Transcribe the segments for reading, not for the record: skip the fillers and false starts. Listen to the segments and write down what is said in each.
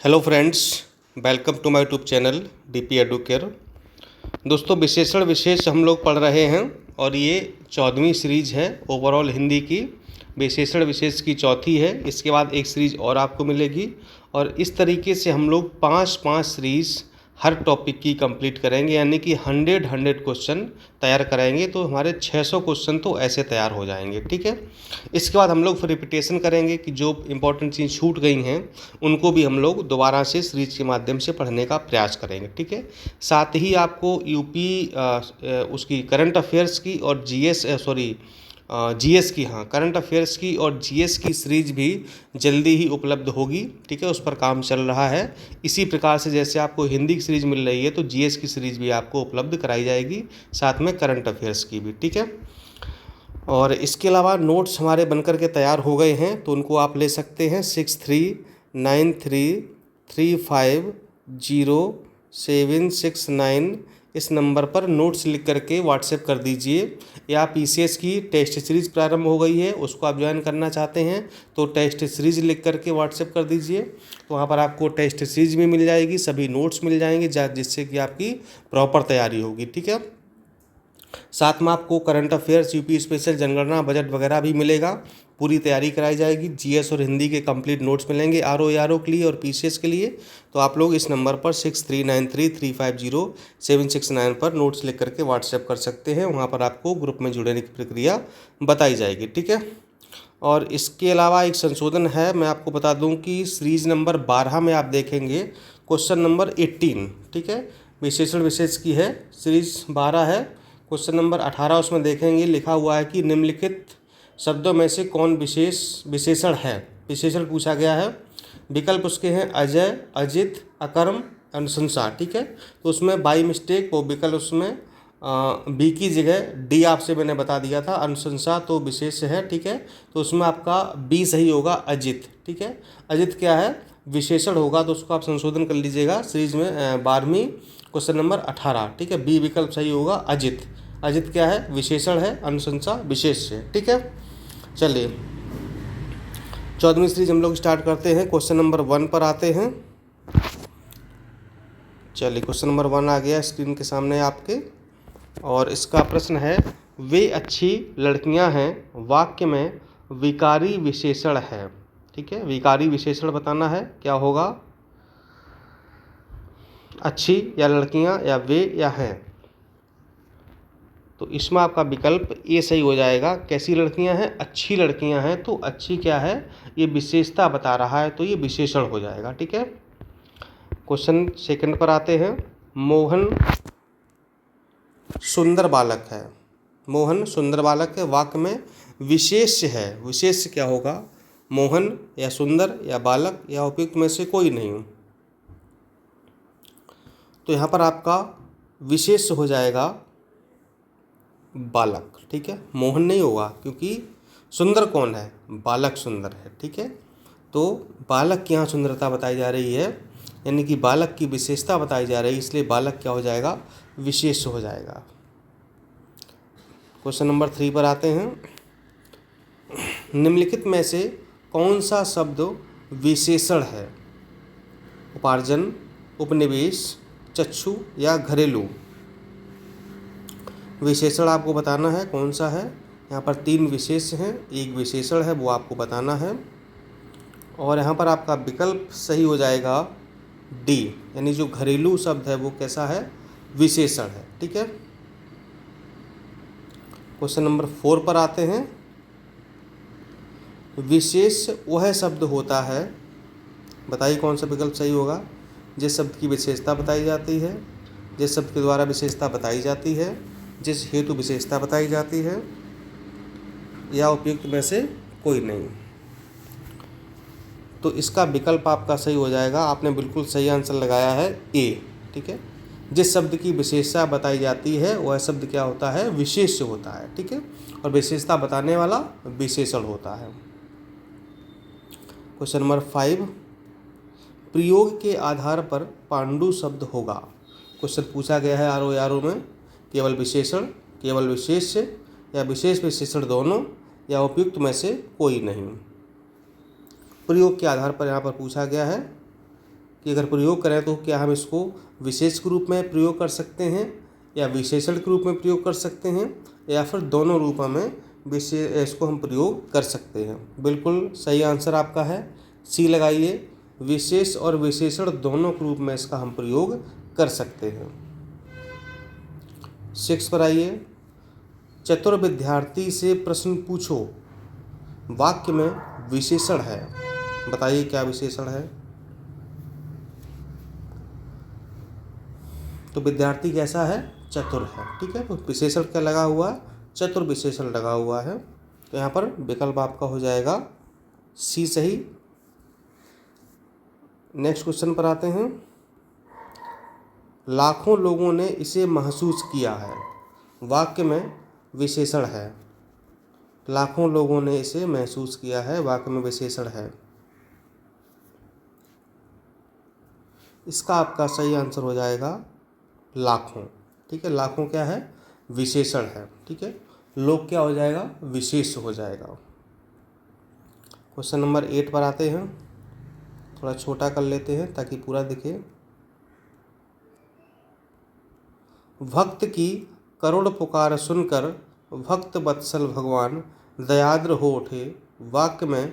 Hello friends, welcome to my YouTube channel DP Educare. दोस्तों, विशेषण विशेष हम लोग पढ़ रहे हैं और ये 14वीं सीरीज है ओवरऑल हिंदी की। विशेषण विशेष की चौथी है। इसके बाद एक सीरीज और आपको मिलेगी और इस तरीके से हम लोग पाँच सीरीज हर टॉपिक की कंप्लीट करेंगे, यानी कि 100 क्वेश्चन तैयार कराएंगे तो हमारे 600 क्वेश्चन तो ऐसे तैयार हो जाएंगे। ठीक है। इसके बाद हम लोग फिर रिपीटेशन करेंगे कि जो इंपॉर्टेंट चीज़ छूट गई हैं उनको भी हम लोग दोबारा से सीरीज के माध्यम से पढ़ने का प्रयास करेंगे। ठीक है। साथ ही आपको यूपी उसकी करंट अफेयर्स की और जीएस की, करंट अफेयर्स की और जीएस की सीरीज भी जल्दी ही उपलब्ध होगी। ठीक है, उस पर काम चल रहा है। इसी प्रकार से जैसे आपको हिंदी की सीरीज मिल रही है तो जीएस की सीरीज भी आपको उपलब्ध कराई जाएगी, साथ में करंट अफेयर्स की भी। ठीक है। और इसके अलावा नोट्स हमारे बनकर के तैयार हो गए हैं तो उनको आप ले सकते हैं 6393350769 इस नंबर पर नोट्स लिख करके व्हाट्सएप कर दीजिए। या पीसीएस की टेस्ट सीरीज़ प्रारंभ हो गई है, उसको आप ज्वाइन करना चाहते हैं तो टेस्ट सीरीज़ लिख करके व्हाट्सएप कर दीजिए, तो वहाँ पर आपको टेस्ट सीरीज़ भी मिल जाएगी, सभी नोट्स मिल जाएंगे जिससे कि आपकी प्रॉपर तैयारी होगी। ठीक है। साथ में आपको करंट अफेयर्स, यूपी स्पेशल, जनगणना, बजट वगैरह भी मिलेगा। पूरी तैयारी कराई जाएगी। जीएस और हिंदी के कंप्लीट नोट्स मिलेंगे आरओ एआरओ के लिए और पीसीएस के लिए। तो आप लोग इस नंबर पर 6393350769 पर नोट्स लिख करके व्हाट्सएप कर सकते हैं। वहाँ पर आपको ग्रुप में जुड़ने की प्रक्रिया बताई जाएगी। ठीक है। और इसके अलावा एक संशोधन है, मैं आपको बता दूं कि सीरीज नंबर 12 में आप देखेंगे क्वेश्चन नंबर 18। ठीक है, विशेषण विशेष की है, सीरीज 12 है। क्वेश्चन नंबर 18 उसमें देखेंगे, लिखा हुआ है कि निम्नलिखित शब्दों में से कौन विशेषण है। विशेषण पूछा गया है। विकल्प उसके हैं अजय, अजित, अकर्म, अनुशंसा। ठीक है, तो उसमें बाई मिस्टेक वो विकल्प उसमें बी की जगह डी आपसे मैंने बता दिया था, अनुशंसा तो विशेष है। ठीक है, तो उसमें आपका बी सही होगा, अजित। ठीक है, अजित क्या है, विशेषण होगा, तो उसको आप संशोधन कर लीजिएगा सीरीज में 12वीं क्वेश्चन नंबर 18। ठीक है, बी विकल्प सही होगा, अजित। अजित क्या है, विशेषण है, अनुशंसा विशेष है। ठीक है, चलिए 14वीं सीरीज हम लोग स्टार्ट करते हैं। क्वेश्चन नंबर 1 पर आते हैं। चलिए, क्वेश्चन नंबर 1 आ गया स्क्रीन के सामने आपके और इसका प्रश्न है, वे अच्छी लड़कियां हैं वाक्य में विकारी विशेषण है। ठीक है, विकारी विशेषण बताना है, क्या होगा, अच्छी या लड़कियां या वे या हैं। तो इसमें आपका विकल्प ए सही हो जाएगा। कैसी लड़कियां हैं, अच्छी लड़कियां हैं, तो अच्छी क्या है, ये विशेषता बता रहा है तो ये विशेषण हो जाएगा। ठीक है। क्वेश्चन सेकंड पर आते हैं। मोहन सुंदर बालक है। मोहन सुंदर बालक है, वाक्य में विशेष है। विशेष क्या होगा, मोहन या सुंदर या बालक या उपयुक्त में से कोई नहीं। तो यहाँ पर आपका विशेष हो जाएगा बालक। ठीक है, मोहन नहीं होगा क्योंकि सुंदर कौन है, बालक सुंदर है। ठीक है, तो बालक की यहाँ सुंदरता बताई जा रही है, यानी कि बालक की विशेषता बताई जा रही है, इसलिए बालक क्या हो जाएगा, विशेष हो जाएगा। क्वेश्चन नंबर 3 पर आते हैं। निम्नलिखित में से कौन सा शब्द विशेषण है, उपार्जन, उपनिवेश, चक्षु या घरेलू। विशेषण आपको बताना है कौन सा है। यहाँ पर 3 विशेष हैं, एक विशेषण है, वो आपको बताना है। और यहाँ पर आपका विकल्प सही हो जाएगा डी, यानी जो घरेलू शब्द है वो कैसा है, विशेषण है। ठीक है। क्वेश्चन नंबर 4 पर आते हैं। विशेष वह शब्द होता है, बताइए कौन सा विकल्प सही होगा, जिस शब्द की विशेषता बताई जाती है, जिस शब्द के द्वारा विशेषता बताई जाती है, जिस हेतु विशेषता बताई जाती है, या उपयुक्त में से कोई नहीं। तो इसका विकल्प आपका सही हो जाएगा। आपने बिल्कुल सही आंसर लगाया है, ए। ठीक है, जिस शब्द की विशेषता बताई जाती है वह शब्द क्या होता है, विशेष्य होता है। ठीक है, और विशेषता बताने वाला विशेषण होता है। क्वेश्चन नंबर 5, प्रयोग के आधार पर पांडु शब्द होगा। क्वेश्चन पूछा गया है आरओ एआरओ में, केवल विशेषण, केवल विशेष्य या विशेष विशेषण दोनों, या उपयुक्त में से कोई नहीं। प्रयोग के आधार पर यहाँ पर पूछा गया है। कि अगर प्रयोग करें तो क्या हम इसको विशेष के रूप में प्रयोग कर सकते हैं या विशेषण के रूप में प्रयोग कर सकते हैं या फिर दोनों रूपों में इसको हम प्रयोग कर सकते हैं। बिल्कुल सही आंसर आपका है, सी लगाइए। विशेष और विशेषण दोनों के रूप में इसका हम प्रयोग कर सकते हैं। 6 पर आइए। चतुर विद्यार्थी से प्रश्न पूछो, वाक्य में विशेषण है, बताइए क्या विशेषण है। तो विद्यार्थी कैसा है, चतुर है, ठीक है। तो विशेषण क्या लगा हुआ, चतुर विशेषण लगा हुआ है। तो यहाँ पर विकल्प आपका हो जाएगा सी सही। नेक्स्ट क्वेश्चन पर आते हैं। लाखों लोगों ने इसे महसूस किया है, वाक्य में विशेषण है। लाखों लोगों ने इसे महसूस किया है, वाक्य में विशेषण है। इसका आपका सही आंसर हो जाएगा लाखों, ठीक है। लाखों क्या है, विशेषण है, ठीक है। लोग क्या हो जाएगा, विशेष हो जाएगा। क्वेश्चन नंबर 8 पर आते हैं। थोड़ा छोटा कर लेते हैं ताकि पूरा दिखे। भक्त की करुण पुकार सुनकर भक्त वत्सल भगवान दयाद्र हो उठे, वाक्य में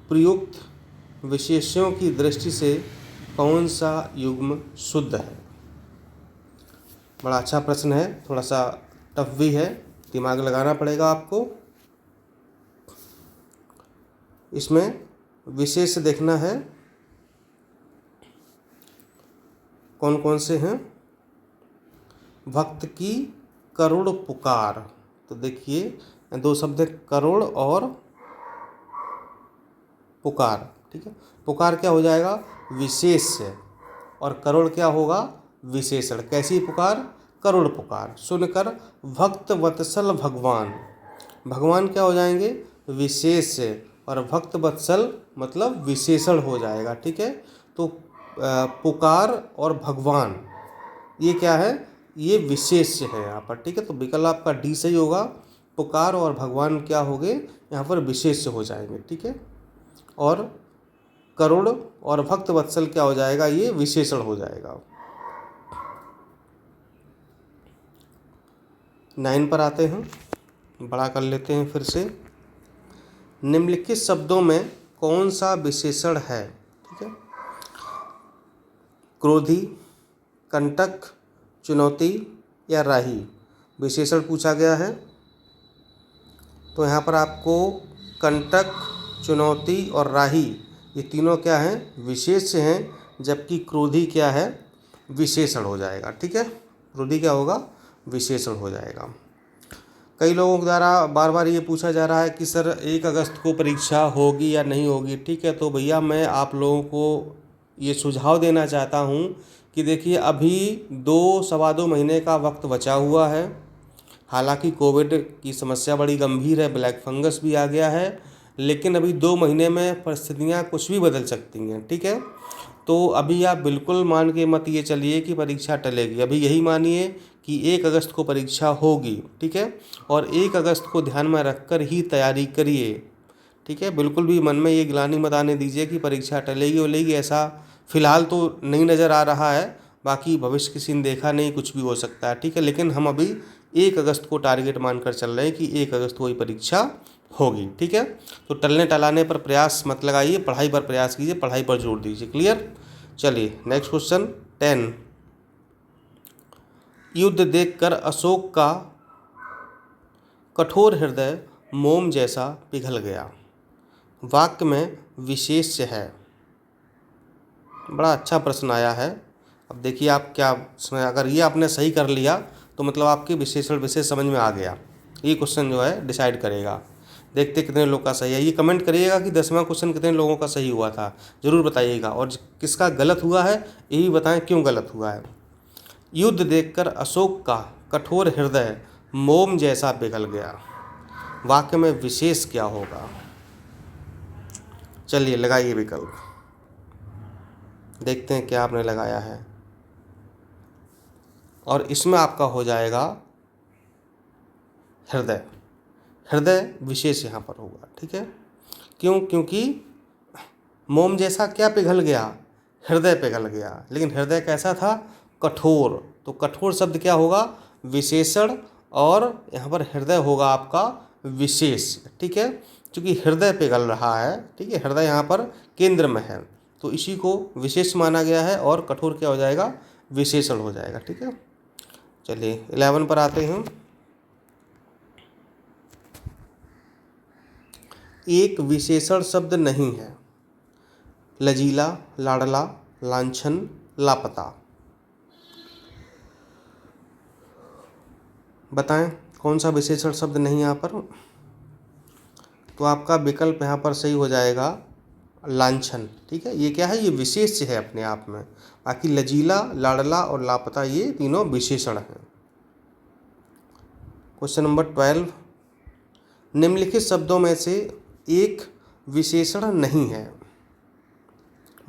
प्रयुक्त विशेष्यों की दृष्टि से कौन सा युग्म शुद्ध है। बड़ा अच्छा प्रश्न है, थोड़ा सा टफ भी है, दिमाग लगाना पड़ेगा आपको। इसमें विशेष देखना है कौन कौन से हैं। भक्त की करुण पुकार, तो देखिए 2 शब्द है, करुण और पुकार, ठीक है। पुकार क्या हो जाएगा, विशेष्य, और करुण क्या होगा, विशेषण। कैसी पुकार, करुण पुकार सुनकर भक्त वत्सल भगवान, भगवान क्या हो जाएंगे, विशेष्य, और भक्त वत्सल मतलब विशेषण हो जाएगा, ठीक है। तो पुकार और भगवान ये क्या है, ये विशेष्य है यहाँ पर, ठीक है। तो विकल्प आपका डी सही होगा। पुकार और भगवान क्या हो गए, यहाँ पर विशेष्य हो जाएंगे, ठीक है। और करुण और भक्त वत्सल क्या हो जाएगा, ये विशेषण हो जाएगा। 9 पर आते हैं, बड़ा कर लेते हैं फिर से। निम्नलिखित शब्दों में कौन सा विशेषण है, ठीक है। क्रोधी, कंटक, चुनौती या राही, विशेषण पूछा गया है। तो यहाँ पर आपको कंटक, चुनौती और राही ये तीनों क्या हैं, विशेष्य हैं, जबकि क्रोधी क्या है, विशेषण हो जाएगा, ठीक है। क्रोधी क्या होगा, विशेषण हो जाएगा। कई लोगों द्वारा बार बार ये पूछा जा रहा है कि सर 1 अगस्त को परीक्षा होगी या नहीं होगी, ठीक है। तो भैया मैं आप लोगों को ये सुझाव देना चाहता हूँ कि देखिए अभी 2-2.25 महीने का वक्त बचा हुआ है। हालांकि कोविड की समस्या बड़ी गंभीर है, ब्लैक फंगस भी आ गया है, लेकिन अभी 2 महीने में परिस्थितियाँ कुछ भी बदल सकती हैं, ठीक है। तो अभी आप बिल्कुल मान के मत ये चलिए कि परीक्षा टलेगी, अभी यही मानिए कि 1 अगस्त को परीक्षा होगी, ठीक है। और 1 अगस्त को ध्यान में रखकर ही तैयारी करिए, ठीक है। बिल्कुल भी मन में ये ग्लानि मत आने दीजिए कि परीक्षा टलेगी वलेगी, ऐसा फ़िलहाल तो नहीं नज़र आ रहा है। बाकी भविष्य की सीन देखा नहीं, कुछ भी हो सकता है, ठीक है। लेकिन हम अभी 1 अगस्त को टारगेट मानकर चल रहे हैं कि 1 अगस्त को ही परीक्षा होगी, ठीक है। तो टलने टलाने पर प्रयास मत लगाइए, पढ़ाई पर प्रयास कीजिए, पढ़ाई पर जोर दीजिए। क्लियर। चलिए नेक्स्ट क्वेश्चन 10। युद्ध देखकर अशोक का कठोर हृदय मोम जैसा पिघल गया, वाक्य में विशेष्य है। बड़ा अच्छा प्रश्न आया है। अब देखिए आप क्या, अगर ये आपने सही कर लिया तो मतलब आपके विशेषण विशेष समझ में आ गया। ये क्वेश्चन जो है डिसाइड करेगा। देखते कितने लोग का सही है। ये कमेंट करिएगा कि 10वां क्वेश्चन कितने लोगों का सही हुआ था, ज़रूर बताइएगा। और किसका गलत हुआ है ये भी बताएं, क्यों गलत हुआ है। युद्ध देखकर अशोक का कठोर हृदय मोम जैसा पिघल गया, वाक्य में विशेष क्या होगा। चलिए लगाइए विकल्प, देखते हैं क्या आपने लगाया है। और इसमें आपका हो जाएगा हृदय, हृदय विशेष यहाँ पर होगा, ठीक है। क्यों, क्योंकि मोम जैसा क्या पिघल गया, हृदय पिघल गया। लेकिन हृदय कैसा था? कठोर। तो कठोर शब्द क्या होगा? विशेषण, और यहाँ पर हृदय होगा आपका विशेष। ठीक है, क्योंकि हृदय पिघल रहा है। ठीक है, हृदय यहाँ पर केंद्र में है, तो इसी को विशेष माना गया है, और कठोर क्या हो जाएगा? विशेषण हो जाएगा। ठीक है, चलिए 11 पर आते हैं। एक विशेषण शब्द नहीं है। लजीला, लाडला, लांछन, लापता। बताएं कौन सा विशेषण शब्द नहीं यहाँ पर? तो आपका विकल्प यहाँ पर सही हो जाएगा लांछन। ठीक है, ये क्या है? ये विशेष है अपने आप में। बाकी लजीला, लाडला और लापता ये तीनों विशेषण हैं। क्वेश्चन नंबर 12, निम्नलिखित शब्दों में से एक विशेषण नहीं है।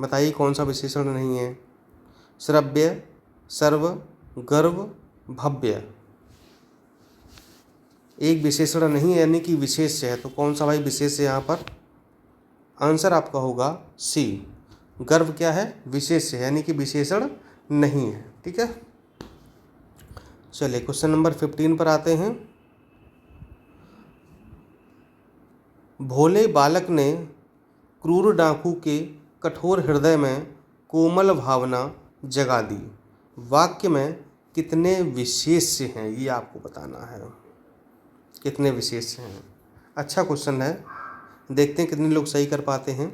बताइए कौन सा विशेषण नहीं है? श्रव्य, सर्व, गर्व, भव्य। एक विशेषण नहीं है यानी कि विशेष है, तो कौन सा भाई विशेष है यहाँ पर? आंसर आपका होगा सी। गर्व क्या है? विशेष है, यानी कि विशेषण नहीं है। ठीक है, चलिए क्वेश्चन नंबर 15 पर आते हैं। भोले बालक ने क्रूर डाकू के कठोर हृदय में कोमल भावना जगा दी। वाक्य में कितने विशेष्य हैं ये आपको बताना है। कितने विशेष्य हैं? अच्छा क्वेश्चन है, देखते हैं कितने लोग सही कर पाते हैं।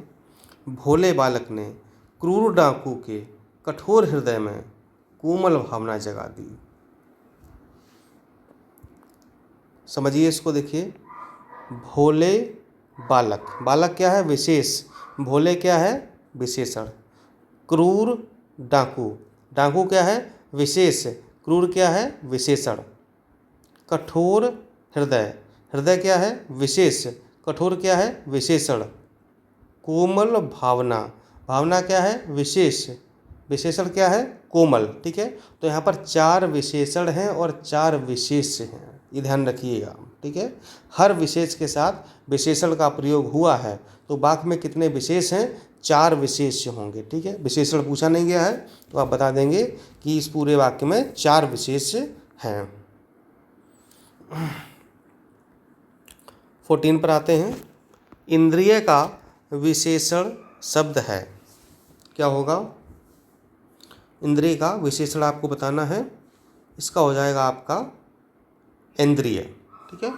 भोले बालक ने क्रूर डाकू के कठोर हृदय में कोमल भावना जगा दी। समझिए इसको, देखिए। भोले बालक, बालक क्या है? विशेष। भोले क्या है? विशेषण। क्रूर डाकू, डाकू क्या है? विशेष। क्रूर क्या है? विशेषण। कठोर हृदय, हृदय क्या है? विशेष। कठोर क्या है? विशेषण। कोमल भावना, भावना क्या है? विशेष। विशेषण क्या है? कोमल। ठीक है, तो यहाँ पर 4 विशेषण हैं और 4 विशेष हैं, ये ध्यान रखिएगा। ठीक है, हर विशेष के साथ विशेषण का प्रयोग हुआ है, तो वाक्य में कितने विशेष हैं? 4 विशेष होंगे। ठीक है, विशेषण पूछा नहीं गया है तो आप बता देंगे कि इस पूरे वाक्य में 4 विशेष हैं। 14 पर आते हैं। इंद्रिय का विशेषण शब्द है, क्या होगा? इंद्रिय का विशेषण आपको बताना है, इसका हो जाएगा आपका इंद्रिय। ठीक है,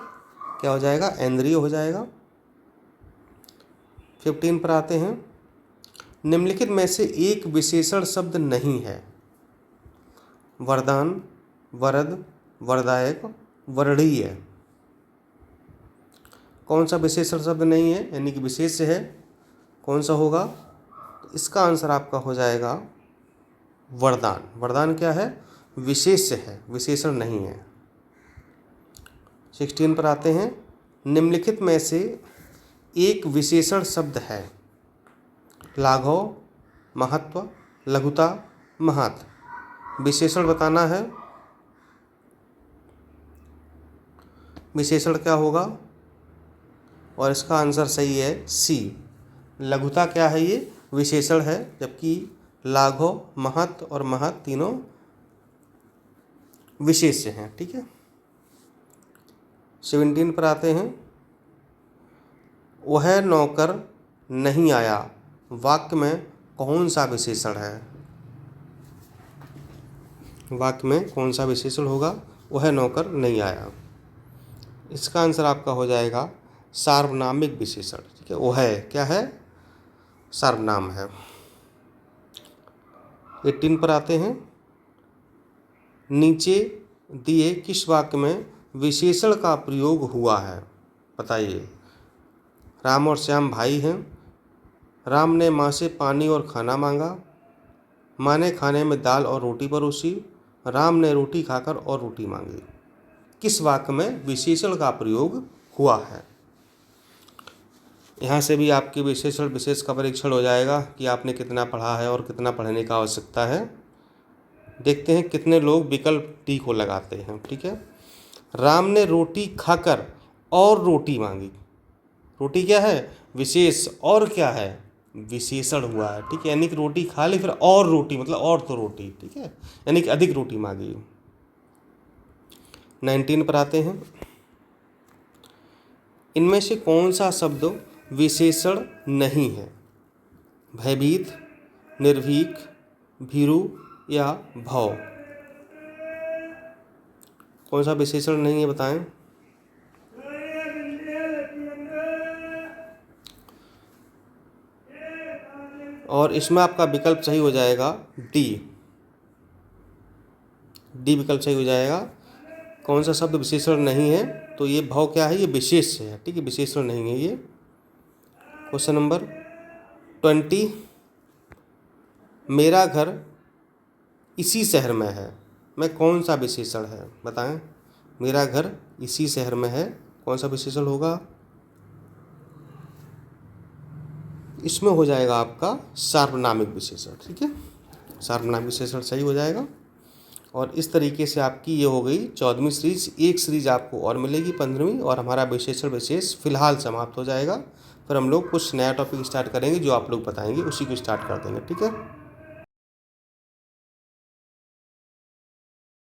क्या हो जाएगा? इंद्रिय हो जाएगा। 15 पर आते हैं। निम्नलिखित में से एक विशेषण शब्द नहीं है। वरदान, वरद, वरदायक, वरणीय। कौन सा विशेषण शब्द नहीं है यानी कि विशेष है? कौन सा होगा? इसका आंसर आपका हो जाएगा वरदान। वरदान क्या है? विशेष है, विशेषण नहीं है। 16 पर आते हैं। निम्नलिखित में से एक विशेषण शब्द है। लाघव, महत्व, लघुता, महत्व। विशेषण बताना है। विशेषण क्या होगा? और इसका आंसर सही है सी। लघुता क्या है? ये विशेषण है, जबकि लाघव, महत्व और महत् तीनों विशेष्य हैं। ठीक है, 17 पर आते हैं। वह नौकर नहीं आया, वाक्य में कौन सा विशेषण है? वाक्य में कौन सा विशेषण होगा? वह नौकर नहीं आया। इसका आंसर आपका हो जाएगा सार्वनामिक विशेषण। ठीक है, वह क्या है? सर्वनाम है। 18 पर आते हैं। नीचे दिए किस वाक्य में विशेषण का प्रयोग हुआ है? बताइए। राम और श्याम भाई हैं। राम ने माँ से पानी और खाना मांगा। माँ ने खाने में दाल और रोटी परोसी। राम ने रोटी खाकर और रोटी मांगी। किस वाक्य में विशेषण का प्रयोग हुआ है? यहाँ से भी आपके विशेषण विशेष का परीक्षण हो जाएगा कि आपने कितना पढ़ा है और कितना पढ़ने का आवश्यकता है। देखते हैं कितने लोग विकल्प डी को लगाते हैं। ठीक है, राम ने रोटी खाकर और रोटी मांगी। रोटी क्या है? विशेष। और क्या है? विशेषण हुआ है, ठीक है, यानी कि रोटी खा ली फिर और रोटी, मतलब और तो रोटी, ठीक है, यानी कि अधिक रोटी मांगी। 19 पर आते हैं। इनमें से कौन सा शब्द विशेषण नहीं है? भयभीत, निर्भीक, भीरू या भव। कौन सा विशेषण नहीं है बताएं। और इसमें आपका विकल्प सही हो जाएगा डी। डी विकल्प सही हो जाएगा। कौन सा शब्द विशेषण नहीं है? तो ये भव क्या है? ये विशेष है, ठीक है, विशेषण नहीं है ये। क्वेश्चन नंबर 20, मेरा घर इसी शहर में है, मैं कौन सा विशेषण है बताएं। मेरा घर इसी शहर में है, कौन सा विशेषण होगा? इसमें हो जाएगा आपका सार्वनामिक विशेषण, ठीक है, सार्वनामिक विशेषण सही हो जाएगा। और इस तरीके से आपकी ये हो गई 14वीं सीरीज। एक सीरीज आपको और मिलेगी 15वीं, और हमारा विशेषण विशेष फिलहाल समाप्त हो जाएगा। फिर हम लोग कुछ नया टॉपिक स्टार्ट करेंगे जो आप लोग बताएंगे, उसी को स्टार्ट कर देंगे, ठीक है।